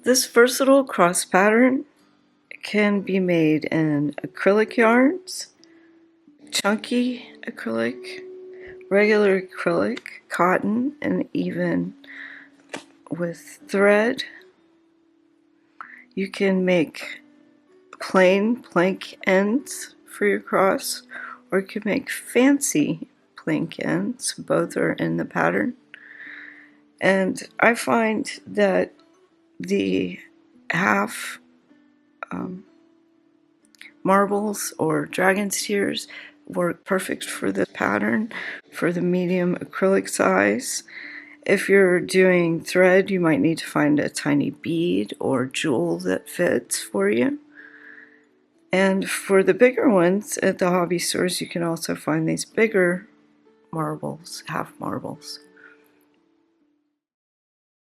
This versatile cross pattern can be made in acrylic yarns, chunky acrylic, regular acrylic, cotton, and even with thread. You can make plain plank ends for your cross, or you can make fancy plank ends. Both are in the pattern. And I find that the half marbles or dragon's tears work perfect for the pattern, for the medium acrylic size. If you're doing thread, you might need to find a tiny bead or jewel that fits for you. And for the bigger ones at the hobby stores, you can also find these bigger marbles, half marbles.